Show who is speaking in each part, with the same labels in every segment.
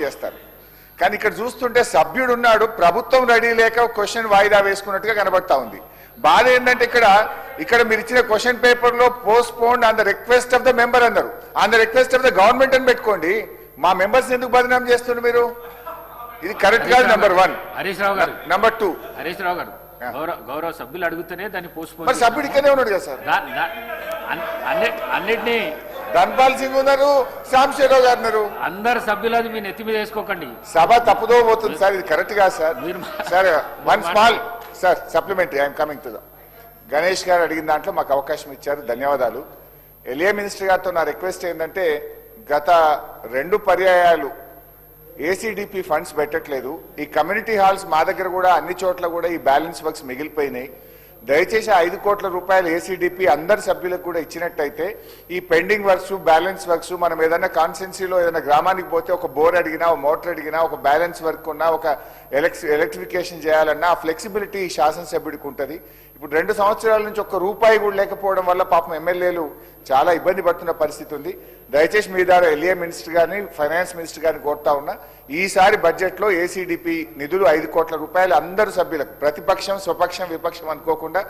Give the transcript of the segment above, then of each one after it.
Speaker 1: చేస్తారు. కానీ ఇక్కడ చూస్తుంటే సభ్యుడు ఉన్నాడు, ప్రభుత్వం రెడీ లేక క్వశ్చన్ వాయిదా వేసుకున్నట్టుగా కనబడతా ఉంది. బాధ ఏంటంటే ఇక్కడ మీరు ఇచ్చిన క్వశ్చన్ పేపర్ లో postponed on the request of the member అన్నారు. On the request of the government అని పెట్టుకోండి. మా మెంబర్స్ ఎందుకు బదనాం చేస్తున్నారు మీరు? ఇది కరెక్ట్ కాదు. నెంబర్ 1.
Speaker 2: హరీష్ రావు గారు.
Speaker 1: నెంబర్ 2
Speaker 2: హరీష్ రావు గారు గౌరవ సభ్యులు అడుగుతూనే దాన్ని పోస్ట్పోన్.
Speaker 1: మరి సభ్యుడు ఇక్కడే ఉన్నాడు కదా సార్.
Speaker 2: అన్నిటినీ
Speaker 1: ధన్పాల్ సింగ్ ఉన్నారు, శ్యామశేరావు గారు ఉన్నారు.
Speaker 2: అందరు సభ్యులు మీ నెత్తి మీద వేసుకోకండి.
Speaker 1: సభ తప్పుదో పోతుంది సార్. ఇది కరెక్ట్ కాదు sir. Sir one small sir supplementary I'm coming to the Ganesh గారు అడిగిన దాంట్లో మాకు అవకాశం ఇచ్చారు, ధన్యవాదాలు. ఎల్ఏ మినిస్టర్ గారితో నా రిక్వెస్ట్ ఏంటంటే గత 2 పర్యాయాలు ఏసీడీపీ ఫండ్స్ పెట్టట్లేదు. ఈ కమ్యూనిటీ హాల్స్ మా దగ్గర కూడా అన్ని చోట్ల కూడా ఈ బ్యాలెన్స్ వర్క్స్ మిగిలిపోయినాయి. దయచేసి 5 కోట్ల రూపాయలు ఏసీడీపీ అందరి సభ్యులకు కూడా ఇచ్చినట్టయితే ఈ పెండింగ్ వర్క్స్, బ్యాలెన్స్ వర్క్స్, మనం ఏదైనా కాన్స్టిట్యున్సీలో ఏదైనా గ్రామానికి పోతే ఒక బోర్ అడిగినా, ఒక మోటార్ అడిగినా, ఒక బ్యాలెన్స్ వర్క్ ఉన్నా, ఒక ఎలక్ట్రిఫికేషన్ చేయాలన్నా ఆ ఫ్లెక్సిబిలిటీ శాసనసభ్యుడికి ఉంటుంది. ఇప్పుడు 2 సంవత్సరాల నుంచి ఒక్క రూపాయి కూడా లేకపోవడం వల్ల పాపం ఎమ్మెల్యేలు చాలా ఇబ్బంది పడుతున్న పరిస్థితి ఉంది. దయచేసి మీ ద్వారా ఎల్ఏ మినిస్టర్ గారిని, ఫైనాన్స్ మినిస్టర్ గారిని కోరుతా ఉన్నా, ఈసారి బడ్జెట్లో ఏసీడీపీ నిధులు 5 కోట్ల రూపాయలు అందరు సభ్యులకు, ప్రతిపక్షం స్వపక్షం విపక్షం అనుకోకుండా,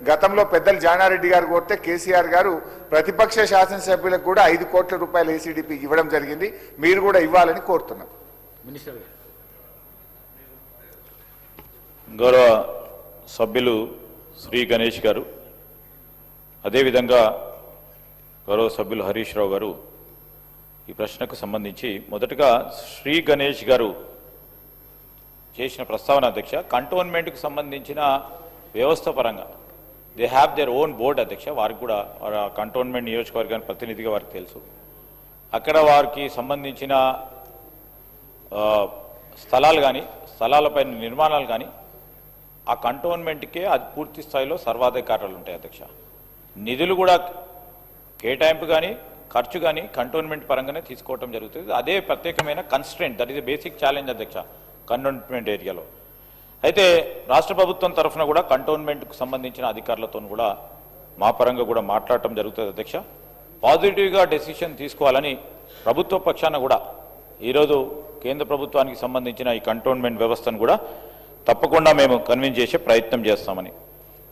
Speaker 1: గతంలో పెద్దలు జానారెడ్డి గారు కోరితే కేసీఆర్ గారు ప్రతిపక్ష శాసనసభ్యులకు కూడా 5 కోట్ల రూపాయలు ఏసీడీపీ ఇవ్వడం జరిగింది. మీరు కూడా ఇవ్వాలని కోరుతున్నాం.
Speaker 2: మినిస్టర్
Speaker 3: గౌరవ సభ్యులు శ్రీ గణేష్ గారు, అదేవిధంగా గౌరవ సభ్యులు హరీష్ రావు గారు ఈ ప్రశ్నకు సంబంధించి మొదటగా శ్రీ గణేష్ గారు చేసిన ప్రస్తావన అధ్యక్ష, కంటోన్మెంట్కు సంబంధించిన వ్యవస్థ పరంగా they have their own board అధ్యక్ష. వారికి కూడా కంటోన్మెంట్ నియోజకవర్గానికి ప్రతినిధిగా వారికి తెలుసు. అక్కడ వారికి సంబంధించిన స్థలాలు కానీ, స్థలాలపైన నిర్మాణాలు కానీ ఆ కంటోన్మెంట్కే అది పూర్తి స్థాయిలో సర్వాధికారాలు ఉంటాయి అధ్యక్ష. నిధులు కూడా కేటాయింపు కానీ ఖర్చు కానీ కంటోన్మెంట్ పరంగానే తీసుకోవడం జరుగుతుంది. అదే ప్రత్యేకమైన constraint, that is basic challenge అధ్యక్ష కంటోన్మెంట్ ఏరియాలో. అయితే రాష్ట్ర ప్రభుత్వం తరఫున కూడా కంటోన్మెంట్కు సంబంధించిన అధికారులతో కూడా మా పరంగా కూడా మాట్లాడటం జరుగుతుంది అధ్యక్ష. పాజిటివ్గా డెసిషన్ తీసుకోవాలని ప్రభుత్వ పక్షాన కూడా ఈరోజు కేంద్ర ప్రభుత్వానికి సంబంధించిన ఈ కంటోన్మెంట్ వ్యవస్థను కూడా తప్పకుండా మేము కన్విన్స్ చేసే ప్రయత్నం చేస్తామని,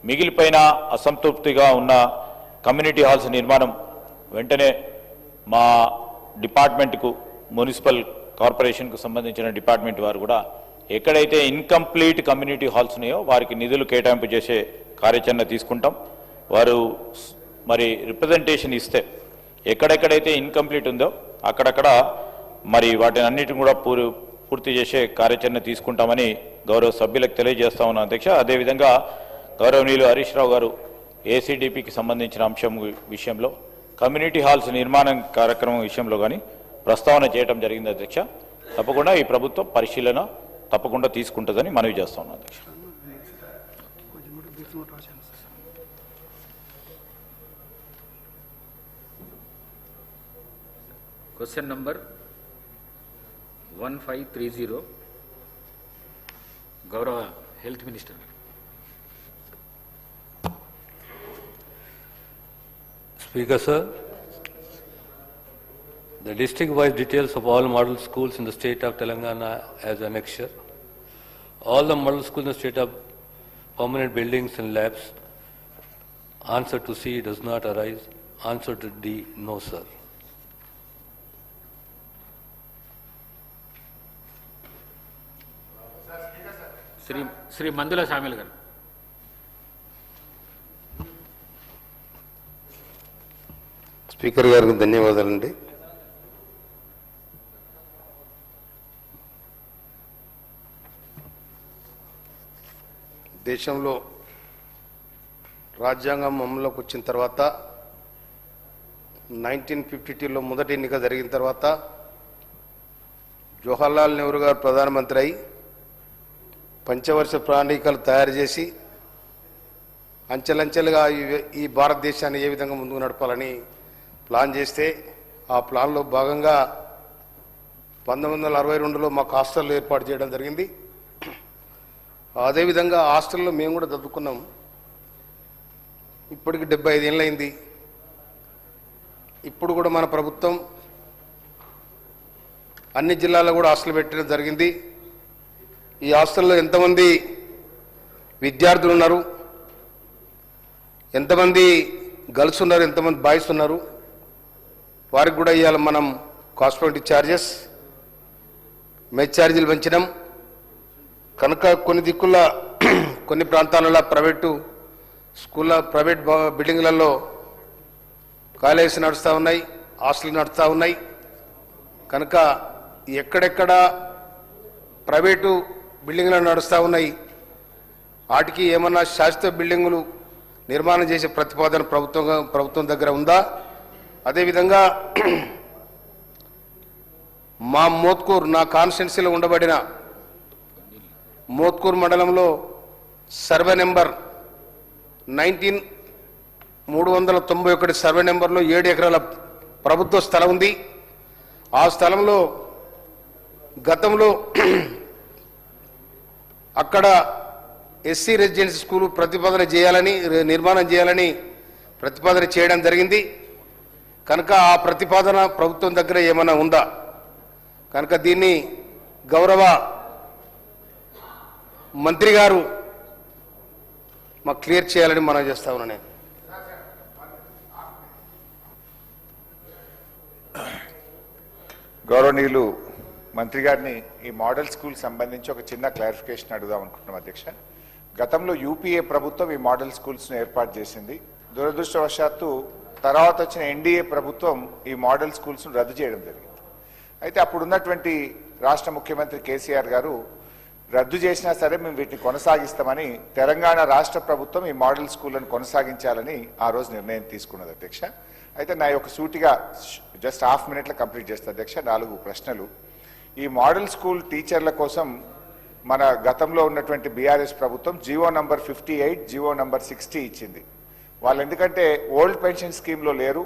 Speaker 3: మిగిలిపోయిన అసంతృప్తిగా ఉన్న కమ్యూనిటీ హాల్స్ నిర్మాణం వెంటనే మా డిపార్ట్మెంట్కు, మున్సిపల్ కార్పొరేషన్కు సంబంధించిన డిపార్ట్మెంట్ వారు కూడా ఎక్కడైతే ఇన్కంప్లీట్ కమ్యూనిటీ హాల్స్ ఉన్నాయో వారికి నిధులు కేటాయింపు చేసే కార్యాచరణ తీసుకుంటాం. వారు మరి రిప్రజెంటేషన్ ఇస్తే ఎక్కడెక్కడైతే ఇన్కంప్లీట్ ఉందో అక్కడక్కడ మరి వాటిని అన్నిటిని కూడా పూర్తి చేసే కార్యాచరణ తీసుకుంటామని గౌరవ సభ్యులకు తెలియజేస్తా ఉన్నాం అధ్యక్ష. అదేవిధంగా గౌరవనీయులు హరీష్ రావు గారు ఏసీడీపీకి సంబంధించిన అంశం విషయంలో, కమ్యూనిటీ హాల్స్ నిర్మాణం కార్యక్రమం విషయంలో కానీ ప్రస్తావన చేయడం జరిగింది అధ్యక్ష. తప్పకుండా ఈ ప్రభుత్వం పరిశీలన తప్పకుండా తీసుకుంటుందని మనవి చేస్తా ఉన్నాం అధ్యక్ష.
Speaker 2: క్వశ్చన్ నంబర్ 1530 గౌరవ health minister.
Speaker 4: Speaker sir, the district-wise details of all model schools in the state of Telangana as annexure. All the model schools in the state of permanent buildings and labs. Answer to C does not arise. Answer to D, no sir.
Speaker 2: Shri Mandula Samel గారు.
Speaker 5: Speaker గారికి ధన్యవాదాలండి. దేశంలో రాజ్యాంగం అమలులోకి వచ్చిన తర్వాత 1952లో మొదటి ఎన్నిక జరిగిన తర్వాత జవహర్లాల్ నెహ్రూ గారు ప్రధానమంత్రి అయి పంచవర్ష ప్రణాళికలు తయారు చేసి అంచెలంచెలుగా ఈ భారతదేశాన్ని ఏ విధంగా ముందుకు నడపాలని ప్లాన్ చేస్తే ఆ ప్లాన్లో భాగంగా 1962లో మాకు హాస్టల్ ఏర్పాటు చేయడం జరిగింది. అదేవిధంగా హాస్టల్లో మేము కూడా చదువుకున్నాం. ఇప్పటికి 75 ఏళ్ళైంది. ఇప్పుడు కూడా మన ప్రభుత్వం అన్ని జిల్లాల్లో కూడా హాస్టల్ పెట్టడం జరిగింది. ఈ హాస్టల్లో ఎంతమంది విద్యార్థులు ఉన్నారు, ఎంతమంది గర్ల్స్ ఉన్నారు, ఎంతమంది బాయ్స్ ఉన్నారు, వారికి కూడా ఇవాళ మనం కాస్మెటిక్ ఛార్జెస్ మెస్ ఛార్జీలు పెంచడం కనుక కొన్ని దిక్కుల కొన్ని ప్రాంతాలలో ప్రైవేటు స్కూళ్ళ ప్రైవేట్ బిల్డింగ్లలో కాలేజెస్ నడుస్తూ ఉన్నాయి, హాస్టల్ నడుస్తూ ఉన్నాయి. కనుక ఎక్కడెక్కడ ప్రైవేటు బిల్డింగ్లు నడుస్తూ ఉన్నాయి వాటికి ఏమన్నా శాశ్వత బిల్డింగులు నిర్మాణం చేసే ప్రతిపాదన ప్రభుత్వం దగ్గర ఉందా? అదేవిధంగా మా మోత్కూర్ నా కాన్స్టిట్యున్సీలో ఉండబడిన మోత్కూర్ మండలంలో సర్వే నెంబర్ 391 సర్వే నెంబర్లో 7 ఎకరాల ప్రభుత్వ స్థలం ఉంది. ఆ స్థలంలో గతంలో అక్కడ ఎస్సీ రెసిడెన్సీ స్కూలు ప్రతిపాదన చేయాలని నిర్మాణం చేయాలని ప్రతిపాదన చేయడం జరిగింది. కనుక ఆ ప్రతిపాదన ప్రభుత్వం దగ్గర ఏమైనా ఉందా? కనుక దీన్ని గౌరవ మంత్రి గారు మాకు క్లియర్ చేయాలని మనం చేస్తా ఉన్నా. నేను
Speaker 1: గౌరవనీయులు మంత్రి గారిని ఈ మోడల్ స్కూల్ సంబంధించి ఒక చిన్న క్లారిఫికేషన్ అడుగుదాం అనుకుంటున్నాం అధ్యక్ష. గతంలో యూపీఏ ప్రభుత్వం ఈ మోడల్ స్కూల్స్ను ఏర్పాటు చేసింది. దురదృష్టవశాత్తు తర్వాత వచ్చిన ఎన్డీఏ ప్రభుత్వం ఈ మోడల్ స్కూల్స్ను రద్దు చేయడం జరిగింది. అయితే అప్పుడున్నటువంటి రాష్ట్ర ముఖ్యమంత్రి కేసీఆర్ గారు రద్దు చేసినా సరే మేము వీటిని కొనసాగిస్తామని తెలంగాణ రాష్ట్ర ప్రభుత్వం ఈ మోడల్ స్కూళ్లను కొనసాగించాలని ఆ రోజు నిర్ణయం తీసుకున్నది అధ్యక్ష. అయితే నా యొక్క సూటిగా జస్ట్ హాఫ్ మినిట్లో కంప్లీట్ చేస్తా అధ్యక్ష. 4 ప్రశ్నలు. ఈ మోడల్ స్కూల్ టీచర్ల కోసం మన గతంలో ఉన్నటువంటి బీఆర్ఎస్ ప్రభుత్వం జీవో నంబర్ 58, జీవో నంబర్ 60 ఇచ్చింది. వాళ్ళు ఎందుకంటే ఓల్డ్ పెన్షన్ స్కీమ్లో లేరు,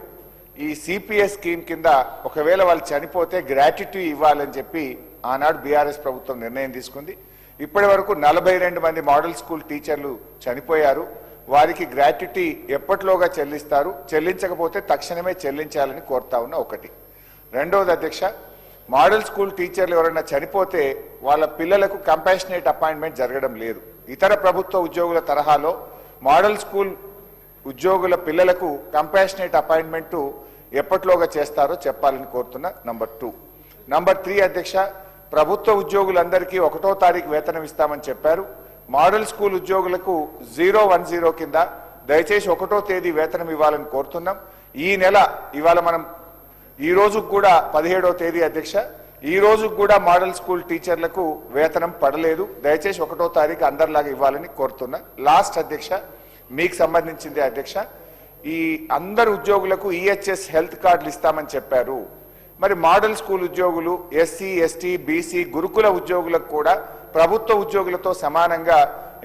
Speaker 1: ఈ సిపిఎస్ స్కీమ్ కింద ఒకవేళ వాళ్ళు చనిపోతే గ్రాట్యుటీ ఇవ్వాలని చెప్పి ఆనాడు బీఆర్ఎస్ ప్రభుత్వం నిర్ణయం తీసుకుంది. ఇప్పటి వరకు 42 మంది మోడల్ స్కూల్ టీచర్లు చనిపోయారు. వారికి గ్రాట్యుటీ ఎప్పటిలోగా చెల్లిస్తారు, చెల్లించకపోతే తక్షణమే చెల్లించాలని కోరుతా ఉన్న ఒకటి. రెండవది అధ్యక్ష, మోడల్ స్కూల్ టీచర్లు ఎవరైనా చనిపోతే వాళ్ళ పిల్లలకు కంపాషనేట్ అపాయింట్మెంట్ జరగడం లేదు. ఇతర ప్రభుత్వ ఉద్యోగుల తరహాలో మోడల్ స్కూల్ ఉద్యోగుల పిల్లలకు కంపాషనేట్ అపాయింట్మెంట్ ఎప్పటిలోగా చేస్తారో చెప్పాలని కోరుతున్నా. నంబర్ 2. నంబర్ 3 అధ్యక్ష, ప్రభుత్వ ఉద్యోగులందరికీ 1వ తారీఖు వేతనం ఇస్తామని చెప్పారు. మోడల్ స్కూల్ ఉద్యోగులకు 010 కింద దయచేసి 1వ తేదీ వేతనం ఇవ్వాలని కోరుతున్నాం. ఈ నెల ఇవాళ మనం ఈ రోజు కూడా 17వ తేదీ అధ్యక్ష, ఈ రోజు కూడా మోడల్ స్కూల్ టీచర్లకు వేతనం పడలేదు. దయచేసి 1వ తారీఖు అందరిలాగా ఇవ్వాలని కోరుతున్నా. లాస్ట్ అధ్యక్ష, మీకు సంబంధించింది అధ్యక్ష, ఈ అందరు ఉద్యోగులకు ఈహెచ్ఎస్ హెల్త్ కార్డులు ఇస్తామని చెప్పారు. మరి మోడల్ స్కూల్ ఉద్యోగులు, ఎస్సీ, ఎస్టీ, బీసీ, గురుకుల ఉద్యోగులకు కూడా ప్రభుత్వ ఉద్యోగులతో సమానంగా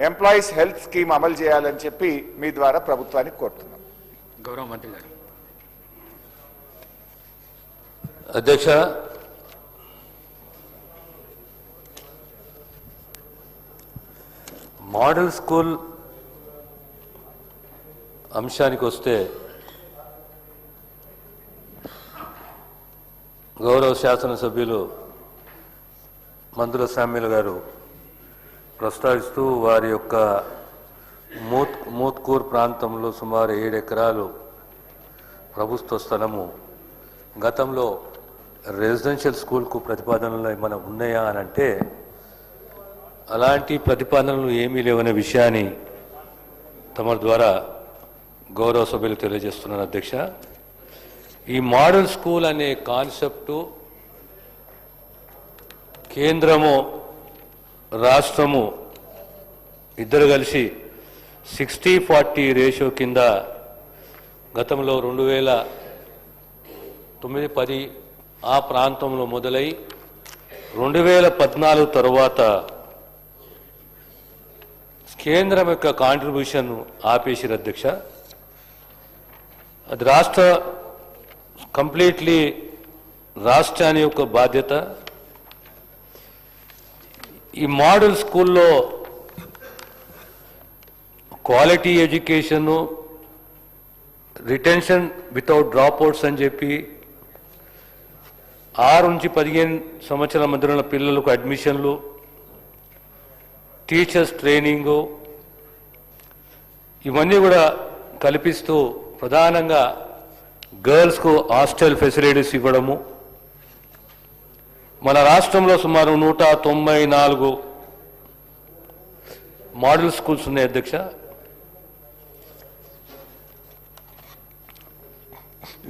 Speaker 1: ఎంప్లాయీస్ హెల్త్ స్కీమ్ అమలు చేయాలని చెప్పి మీ ద్వారా ప్రభుత్వానికి కోరుతున్నాం.
Speaker 2: గౌరవ మంత్రి గారు.
Speaker 4: అధ్యక్ష, మోడల్ స్కూల్ అంశానికి వస్తే గౌరవ శాసనసభ్యులు మంత్రుల సామ్యులు గారు ప్రస్తావిస్తూ వారి యొక్క మోత్కూర్ ప్రాంతంలో సుమారు 7 ఎకరాలు ప్రభుత్వ స్థలము గతంలో రెసిడెన్షియల్ స్కూల్కు ప్రతిపాదనలు ఏమైనా ఉన్నాయా అని అంటే అలాంటి ప్రతిపాదనలు ఏమీ లేవనే విషయాన్ని తమ ద్వారా గౌరవ సభ్యులు తెలియజేస్తున్నాను అధ్యక్ష. ఈ మోడల్ స్కూల్ అనే కాన్సెప్టు కేంద్రము రాష్ట్రము ఇద్దరు కలిసి 60-40 రేషియో కింద గతంలో 2009-10 ఆ ప్రాంతంలో మొదలై 2014 తరువాత కేంద్రం యొక్క కాంట్రిబ్యూషన్ ఆపేసి అధ్యక్ష. అది కంప్లీట్లీ రాష్ట్రాన్ని యొక్క బాధ్యత. ఈ మోడల్ స్కూల్లో quality education, retention without dropouts అని చెప్పి 6 నుంచి 15 సంవత్సరాల మధ్య ఉన్న పిల్లలకు అడ్మిషన్లు, టీచర్స్ ట్రైనింగు ఇవన్నీ కూడా కల్పిస్తూ ప్రధానంగా గర్ల్స్కు హాస్టల్ ఫెసిలిటీస్ ఇవ్వడము. మన రాష్ట్రంలో సుమారు 194 మోడల్ స్కూల్స్ ఉన్నాయి అధ్యక్ష.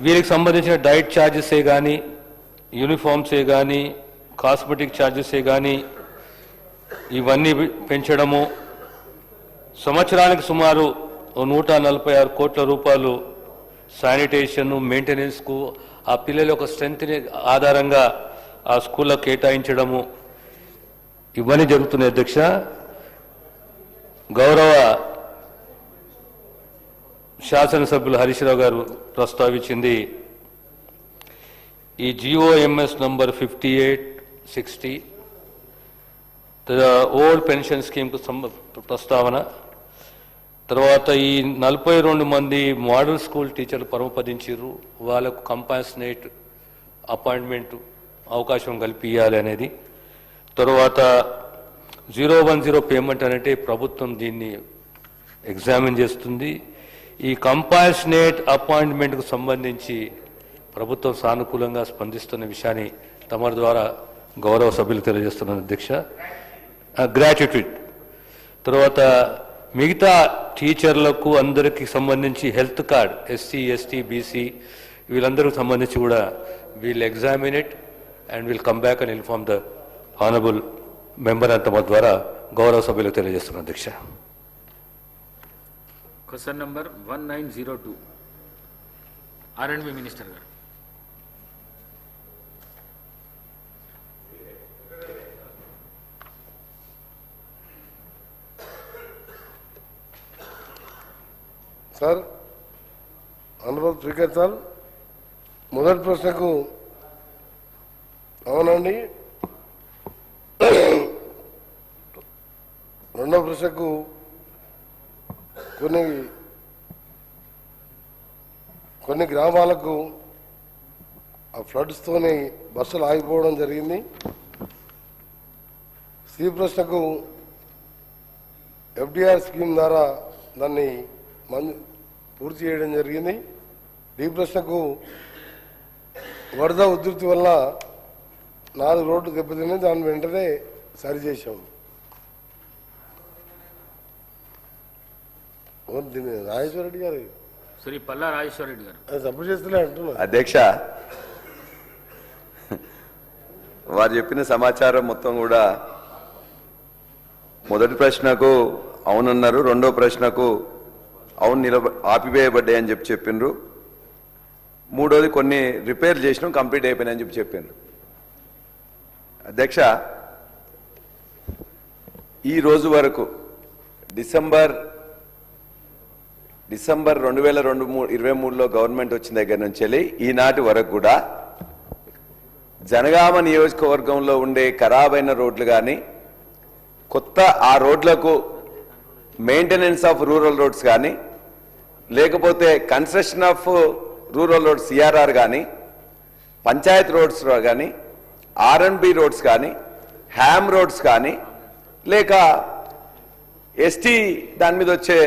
Speaker 4: వీరికి సంబంధించిన డైట్ ఛార్జెసే కానీ, యూనిఫామ్సే కానీ, కాస్మెటిక్ ఛార్జెసే కానీ ఇవన్నీ పెంచడము, సంవత్సరానికి సుమారు 146 కోట్ల రూపాయలు శానిటేషన్ మెయింటెనెన్స్కు ఆ పిల్లల యొక్క స్ట్రెంత్ని ఆధారంగా ఆ స్కూళ్ళకు కేటాయించడము ఇవన్నీ జరుగుతున్నాయి అధ్యక్ష. గౌరవ శాసనసభ్యులు హరీష్ రావు గారు ప్రస్తావించింది ఈ జిఓఎంఎస్ నంబర్ 5860 ఓల్డ్ పెన్షన్ స్కీమ్కు ప్రస్తావన. తర్వాత ఈ 42 మంది మోడల్ స్కూల్ టీచర్లు పరమపదించారు, వాళ్ళకు కంపాషనేట్ అపాయింట్మెంట్ అవకాశం కల్పించాలి అనేది. తర్వాత 010 పేమెంట్ అంటే ప్రభుత్వం దీన్ని ఎగ్జామిన్ చేస్తుంది. ఈ కంపాషనేట్ అపాయింట్మెంట్కు సంబంధించి ప్రభుత్వం సానుకూలంగా స్పందిస్తున్న విషయాన్ని తమరి ద్వారా గౌరవ సభ్యులకు తెలియజేస్తున్నాను అధ్యక్ష. గ్రాట్యుటీ. తర్వాత మిగతా టీచర్లకు అందరికీ సంబంధించి health card SC, ST, BC వీళ్ళందరికీ సంబంధించి కూడా we'll examine it and will come back and inform the honourable member and తమ ద్వారా గౌరవ సభ్యులకు తెలియజేస్తున్నాను అధ్యక్ష.
Speaker 2: క్వశ్చన్ నంబర్ 1902 R&B మినిస్టర్ గారు.
Speaker 6: సార్, ఆనరబుల్ స్పీకర్ సార్, మొదటి ప్రశ్నకు అవునండి, రెండవ ప్రశ్నకు కొన్ని గ్రామాలకు ఆ ఫ్లడ్స్తోనే బస్సులు ఆగిపోవడం జరిగింది. సి ప్రశ్నకు FDR స్కీమ్ ద్వారా దాన్ని పూర్తి చేయడం జరిగింది. డి ప్రశ్నకు వరద ఉధృతి వల్ల 4 రోడ్లు దెబ్బతిన్నాయి, దాన్ని వెంటనే సరిచేశాం. రాజేశ్వర రెడ్డి గారు,
Speaker 2: శ్రీ పల్లా రాజేశ్వర రెడ్డి గారు
Speaker 6: సపోర్ట్ చేస్తలే అంటున్నారు
Speaker 7: అధ్యక్ష. వారు చెప్పిన సమాచారం మొత్తం కూడా మొదటి ప్రశ్నకు అవునన్నారు, రెండో ప్రశ్నకు అవును ఆపివేయబడ్డాయి అని చెప్పిండ్రు, మూడోది కొన్ని రిపేర్ చేసినాం కంప్లీట్ అయిపోయినాయని చెప్పిండ్రు. అధ్యక్ష, ఈ రోజు వరకు డిసెంబర్ 2023లో గవర్నమెంట్ వచ్చిన దగ్గర నుంచి వెళ్ళి ఈనాటి వరకు కూడా జనగామ నియోజకవర్గంలో ఉండే ఖరాబైన రోడ్లు కానీ, కొత్త ఆ రోడ్లకు మెయింటెనెన్స్ ఆఫ్ రూరల్ రోడ్స్ కానీ, లేకపోతే construction of rural roads CRR కానీ, పంచాయత్ రోడ్స్ కానీ, R&B రోడ్స్ కానీ, హ్యామ్ రోడ్స్ కానీ, లేక ST దాని మీద వచ్చే